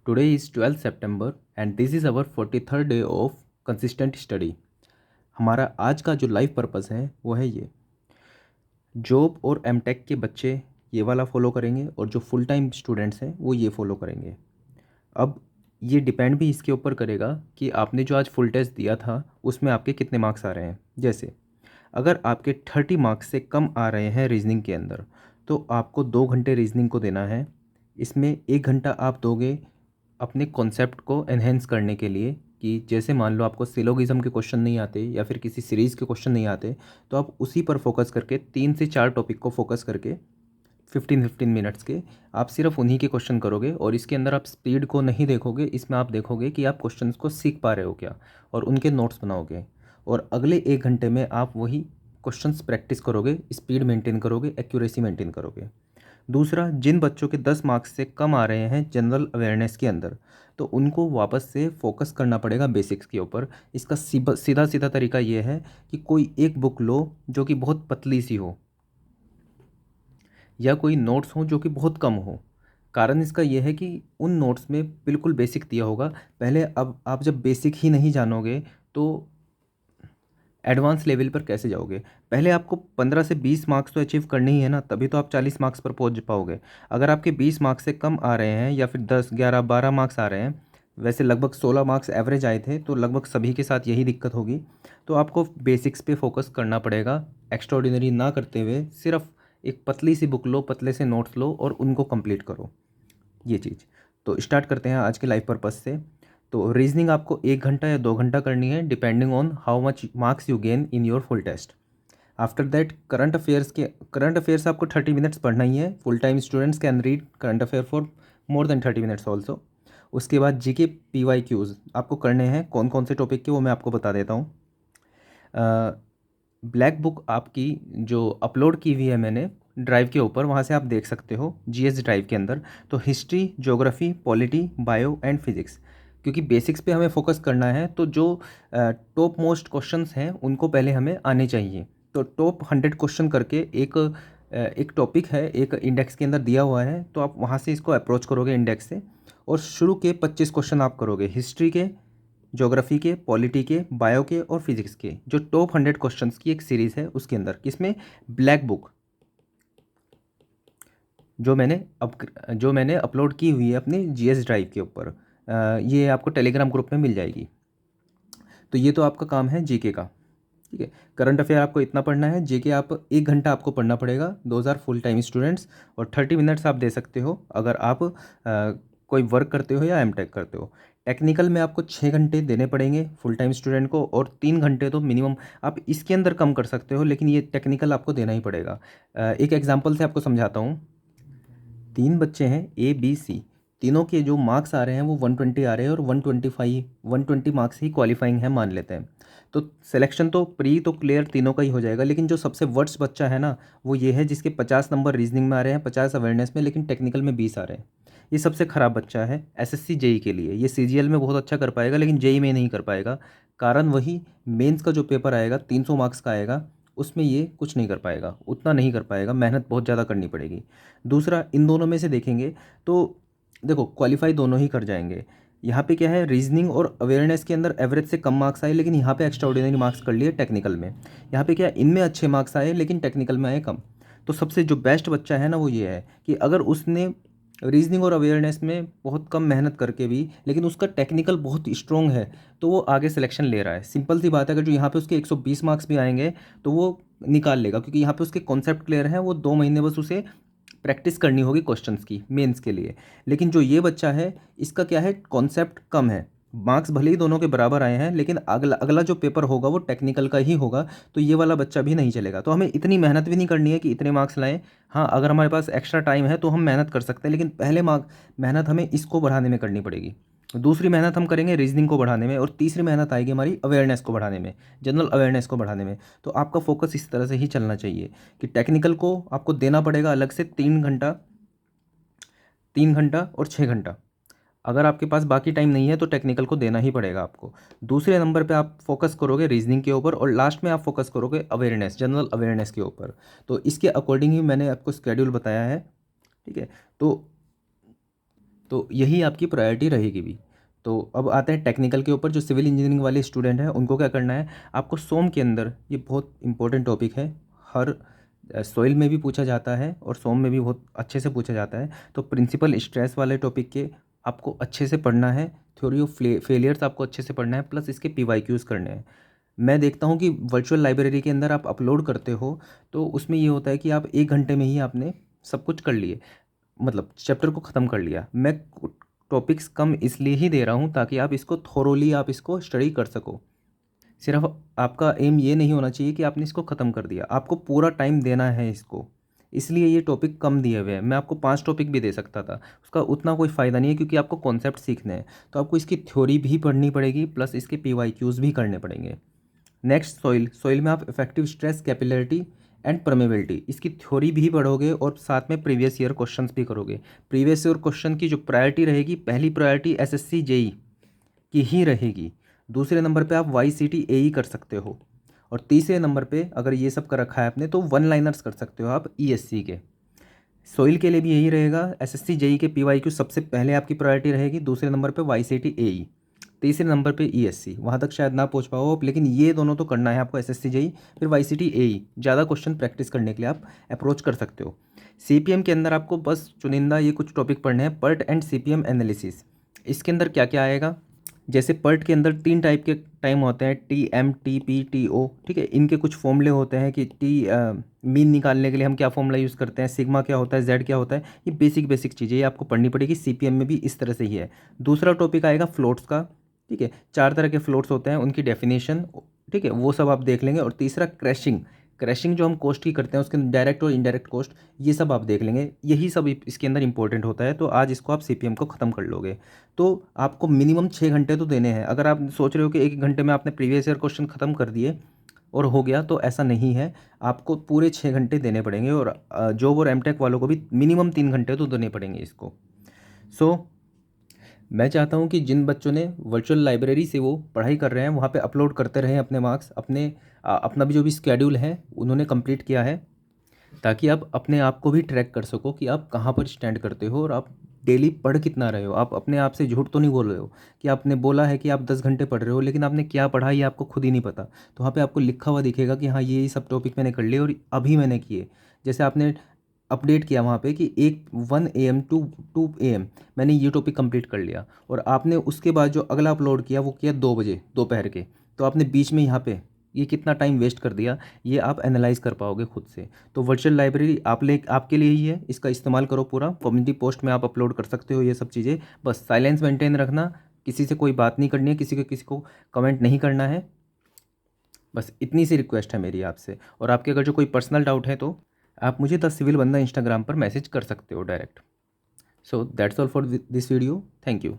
Today is 12th September and this is our 43rd day of consistent study. हमारा आज का जो life purpose है वो है ये जॉब और एमटेक के बच्चे ये वाला फॉलो करेंगे और जो फुल टाइम स्टूडेंट्स हैं वो ये फॉलो करेंगे। अब ये डिपेंड भी इसके ऊपर करेगा कि आपने जो आज फुल टेस्ट दिया था उसमें आपके कितने मार्क्स आ रहे हैं। जैसे अगर आपके 30 मार्क्स से कम आ रहे हैं रीजनिंग के अंदर तो आपको 2 घंटे रीजनिंग को देना है। इसमें 1 घंटा आप दोगे अपने कॉन्सेप्ट को एनहेंस करने के लिए कि जैसे मान लो आपको सिलोगिज्म के क्वेश्चन नहीं आते या फिर किसी सीरीज़ के क्वेश्चन नहीं आते तो आप उसी पर फोकस करके 3 से 4 टॉपिक को फोकस करके 15-15 मिनट्स के आप सिर्फ उन्हीं के क्वेश्चन करोगे और इसके अंदर आप स्पीड को नहीं देखोगे, इसमें आप देखोगे कि आप क्वेश्चंस को सीख पा रहे हो क्या और उनके नोट्स बनाओगे और अगले 1 घंटे में आप वही क्वेश्चंस प्रैक्टिस करोगे, स्पीड मेंटेन करोगे, एक्यूरेसी मेंटेन करोगे। दूसरा, जिन बच्चों के 10 मार्क्स से कम आ रहे हैं जनरल अवेयरनेस के अंदर तो उनको वापस से फोकस करना पड़ेगा बेसिक्स के ऊपर। इसका सीधा सीधा तरीका ये है कि कोई एक बुक लो जो कि बहुत पतली सी हो या कोई नोट्स हो जो कि बहुत कम हो। कारण इसका यह है कि उन नोट्स में बिल्कुल बेसिक दिया होगा। पहले अब आप जब बेसिक ही नहीं जानोगे तो एडवांस लेवल पर कैसे जाओगे। पहले आपको 15 से 20 मार्क्स तो अचीव करने ही है ना, तभी तो आप 40 मार्क्स पर पहुंच पाओगे। अगर आपके 20 मार्क्स से कम आ रहे हैं या फिर 10, 11, 12 मार्क्स आ रहे हैं, वैसे लगभग 16 मार्क्स एवरेज आए थे तो लगभग सभी के साथ यही दिक्कत होगी। तो आपको बेसिक्स पे फोकस करना पड़ेगा, एक्स्ट्राऑर्डिनरी ना करते हुए सिर्फ एक पतली सी बुक लो, पतले से नोट्स लो और उनको कंप्लीट करो। ये चीज़ तो स्टार्ट करते हैं आज के लाइफ पर्पस से। तो रीजनिंग आपको 1 घंटा या 2 घंटा करनी है depending on how much marks you gain in your full test. After that current affairs आपको 30 मिनट्स पढ़ना ही है। Full time students can read current affair for more than 30 minutes also. उसके बाद जीके PYQs आपको करने हैं। कौन कौन से टॉपिक के वो मैं आपको बता देता हूँ। ब्लैक बुक आपकी जो अपलोड की हुई है मैंने ड्राइव के ऊपर, वहाँ से आप देख सकते हो GS ड्राइव के अंदर। तो history, geography, polity, bio and physics, क्योंकि बेसिक्स पे हमें फोकस करना है तो जो टॉप मोस्ट क्वेश्चंस हैं उनको पहले हमें आने चाहिए। तो टॉप 100 क्वेश्चन करके एक टॉपिक है, एक इंडेक्स के अंदर दिया हुआ है, तो आप वहाँ से इसको अप्रोच करोगे इंडेक्स से और शुरू के 25 क्वेश्चन आप करोगे हिस्ट्री के, ज्योग्राफी के, पॉलिटी के, बायो के और फिजिक्स के। जो टॉप 100 क्वेश्चंस की एक सीरीज़ है उसके अंदर, किसमें, ब्लैक बुक जो मैंने अपलोड की हुई है अपनी GS ड्राइव के ऊपर। ये आपको टेलीग्राम ग्रुप में मिल जाएगी। तो ये तो आपका काम है जीके का, ठीक है। करंट अफेयर आपको इतना पढ़ना है, जीके आप 1 घंटा आपको पढ़ना पड़ेगा। 2000 फुल टाइम स्टूडेंट्स और 30 मिनट्स आप दे सकते हो अगर आप कोई वर्क करते हो या एमटेक करते हो। टेक्निकल में आपको 6 घंटे देने पड़ेंगे फुल टाइम स्टूडेंट को और 3 घंटे तो मिनिमम आप इसके अंदर कम कर सकते हो, लेकिन ये टेक्निकल आपको देना ही पड़ेगा। एक एग्जाम्पल से आपको समझाता हूँ। 3 बच्चे हैं ABC, तीनों के जो मार्क्स आ रहे हैं वो 120 आ रहे हैं और 120 मार्क्स ही क्वालिफाइंग है मान लेते हैं। तो सिलेक्शन तो प्री तो क्लियर तीनों का ही हो जाएगा, लेकिन जो सबसे वर्स्ट बच्चा है ना वो ये है जिसके 50 नंबर रीजनिंग में आ रहे हैं, 50 अवेयरनेस में, लेकिन टेक्निकल में 20 आ रहे हैं। ये सबसे ख़राब बच्चा है SSC JEE के लिए। ये CGL में बहुत अच्छा कर पाएगा लेकिन JEE में नहीं कर पाएगा। कारण वही, मेंस का जो पेपर आएगा 300 मार्क्स का आएगा, उसमें ये कुछ नहीं कर पाएगा, उतना नहीं कर पाएगा, मेहनत बहुत ज़्यादा करनी पड़ेगी। दूसरा, इन दोनों में से देखेंगे तो देखो क्वालिफाई दोनों ही कर जाएंगे। यहाँ पे क्या है, रीजनिंग और अवेयरनेस के अंदर एवरेज से कम मार्क्स आए लेकिन यहाँ पे एक्स्ट्रा ऑर्डिनरी मार्क्स कर लिए टेक्निकल में। यहाँ पे क्या, इनमें अच्छे मार्क्स आए लेकिन टेक्निकल में आए कम। तो सबसे जो बेस्ट बच्चा है ना वो ये है कि अगर उसने रीजनिंग और अवेयरनेस में बहुत कम मेहनत करके भी लेकिन उसका टेक्निकल बहुत स्ट्रॉन्ग है तो वो आगे सिलेक्शन ले रहा है। सिंपल सी बात है, अगर जो यहाँ पे उसके 120 मार्क्स भी आएंगे तो वो निकाल लेगा, क्योंकि यहाँ पे उसके कॉन्सेप्ट क्लियर है। वो 2 महीने बस उसे प्रैक्टिस करनी होगी क्वेश्चंस की मेंस के लिए। लेकिन जो ये बच्चा है इसका क्या है, कॉन्सेप्ट कम है। मार्क्स भले ही दोनों के बराबर आए हैं लेकिन अगला अगला जो पेपर होगा वो टेक्निकल का ही होगा, तो ये वाला बच्चा भी नहीं चलेगा। तो हमें इतनी मेहनत भी नहीं करनी है कि इतने मार्क्स लाएं। हाँ, अगर हमारे पास एक्स्ट्रा टाइम है तो हम मेहनत कर सकते हैं, लेकिन पहले मेहनत हमें इसको बढ़ाने में करनी पड़ेगी। दूसरी मेहनत हम करेंगे रीजनिंग को बढ़ाने में और तीसरी मेहनत आएगी हमारी अवेयरनेस को बढ़ाने में, जनरल अवेयरनेस को बढ़ाने में। तो आपका फोकस इस तरह से ही चलना चाहिए कि टेक्निकल को आपको देना पड़ेगा अलग से 3 घंटा, 3 घंटा और 6 घंटा। अगर आपके पास बाकी टाइम नहीं है तो टेक्निकल को देना ही पड़ेगा आपको। दूसरे नंबर पे आप फोकस करोगे रीजनिंग के ऊपर और लास्ट में आप फोकस करोगे अवेयरनेस, जनरल अवेयरनेस के ऊपर। तो इसके अकॉर्डिंग ही मैंने आपको स्केड्यूल बताया है, ठीक है। तो तो यही आपकी प्रायोरिटी रहेगी भी। तो अब आते हैं टेक्निकल के ऊपर। जो सिविल इंजीनियरिंग वाले स्टूडेंट हैं उनको क्या करना है, आपको सोम के अंदर, ये बहुत इंपॉर्टेंट टॉपिक है, हर सॉइल में भी पूछा जाता है और सोम में भी बहुत अच्छे से पूछा जाता है। तो प्रिंसिपल स्ट्रेस वाले टॉपिक के आपको अच्छे से पढ़ना है, थ्योरी ऑफ फेलियर्स आपको अच्छे से पढ़ना है, प्लस इसके PYQs करने हैं। मैं देखता हूँ कि वर्चुअल लाइब्रेरी के अंदर आप अपलोड करते हो तो उसमें ये होता है कि आप 1 घंटे में ही आपने सब कुछ कर लिए, मतलब चैप्टर को ख़त्म कर लिया। मैं टॉपिक्स कम इसलिए ही दे रहा हूँ ताकि आप इसको थोरोली आप इसको स्टडी कर सको। सिर्फ आपका एम ये नहीं होना चाहिए कि आपने इसको ख़त्म कर दिया, आपको पूरा टाइम देना है इसको। इसलिए ये टॉपिक कम दिए हुए हैं। मैं आपको 5 टॉपिक भी दे सकता था, उसका उतना कोई फ़ायदा नहीं है क्योंकि आपको कॉन्सेप्ट सीखने हैं। तो आपको इसकी थ्योरी भी पढ़नी पड़ेगी, प्लस इसके PYQs भी करने पड़ेंगे। नेक्स्ट सॉइल में आप effective stress, capillarity and permeability, इसकी थ्योरी भी पढ़ोगे और साथ में प्रीवियस ईयर क्वेश्चंस भी करोगे। प्रीवियस ईयर क्वेश्चन की जो प्रायोरिटी रहेगी, पहली प्रायोरिटी SSC JEE की ही रहेगी। दूसरे नंबर पे आप YCT AE कर सकते हो, और तीसरे नंबर पे अगर ये सब कर रखा है आपने तो 1 लाइनर्स कर सकते हो आप ESC के। सॉइल के लिए भी यही रहेगा, SSC JEE के PYQ सबसे पहले आपकी प्रायोरिटी रहेगी, दूसरे नंबर पे YCT AE, तीसरे नंबर पे ESC। वहाँ तक शायद ना पहुँच पाओ आप, लेकिन ये दोनों तो करना है आपको, SSC JEE फिर YCT AE। ज़्यादा क्वेश्चन प्रैक्टिस करने के लिए आप अप्रोच कर सकते हो। CPM के अंदर आपको बस चुनिंदा ये कुछ टॉपिक पढ़ने हैं, PERT एंड CPM एनालिसिस। इसके अंदर क्या क्या आएगा, जैसे PERT के अंदर 3 टाइप के टाइम होते हैं, TM TP TO, ठीक है। इनके कुछ फॉर्मूले होते हैं कि मीन निकालने के लिए हम क्या फॉर्मूला यूज़ करते हैं, सिग्मा क्या होता है, Z क्या होता है। ये बेसिक चीज़ें ये आपको पढ़नी पड़ेगी। CPM में भी इस तरह से ही है। दूसरा टॉपिक आएगा फ्लोट्स का, ठीक है। 4 तरह के फ्लोट्स होते हैं, उनकी डेफिनेशन, ठीक है, वो सब आप देख लेंगे। और तीसरा क्रैशिंग जो हम कॉस्ट की करते हैं, उसके डायरेक्ट और इनडायरेक्ट कॉस्ट, ये सब आप देख लेंगे। यही सब इसके अंदर इंपॉर्टेंट होता है। तो आज इसको आप CPM को ख़त्म कर लोगे तो आपको मिनिमम 6 घंटे तो देने हैं। अगर आप सोच रहे हो कि 1 घंटे में आपने प्रीवियस ईयर क्वेश्चन ख़त्म कर दिए और हो गया, तो ऐसा नहीं है। आपको पूरे 6 घंटे देने पड़ेंगे, और जॉब और MTech वालों को भी मिनिमम 3 घंटे तो देने पड़ेंगे इसको। मैं चाहता हूँ कि जिन बच्चों ने वर्चुअल लाइब्रेरी से वो पढ़ाई कर रहे हैं, वहाँ पे अपलोड करते रहें अपने मार्क्स, अपना भी जो भी स्केड्यूल है उन्होंने कंप्लीट किया है, ताकि आप अपने आप को भी ट्रैक कर सको कि आप कहाँ पर स्टैंड करते हो और आप डेली पढ़ कितना रहे हो। आप अपने आप से झूठ तो नहीं बोल रहे हो कि आपने बोला है कि आप 10 घंटे पढ़ रहे हो, लेकिन आपने क्या पढ़ा ये आपको खुद ही नहीं पता। तो वहाँ पे आपको लिखा हुआ दिखेगा कि हाँ ये सब टॉपिक मैंने कर लिए और अभी मैंने किए। जैसे आपने अपडेट किया वहाँ पे कि 1 AM टू 2 AM मैंने ये टॉपिक कंप्लीट कर लिया, और आपने उसके बाद जो अगला अपलोड किया वो किया 2 बजे दोपहर के, तो आपने बीच में यहाँ पे ये कितना टाइम वेस्ट कर दिया, ये आप एनालाइज कर पाओगे खुद से। तो वर्चुअल लाइब्रेरी आपके लिए ही है, इसका इस्तेमाल करो पूरा। कम्युनिटी पोस्ट में आप अपलोड कर सकते हो ये सब चीज़ें। बस साइलेंस मेंटेन रखना, किसी से कोई बात नहीं करनी है, किसी को कमेंट नहीं करना है। बस इतनी सी रिक्वेस्ट है मेरी आपसे। और आपके अगर जो कोई पर्सनल डाउट है तो आप मुझे द सिविल बंदा इंस्टाग्राम पर मैसेज कर सकते हो direct. So that's all for this video. Thank you.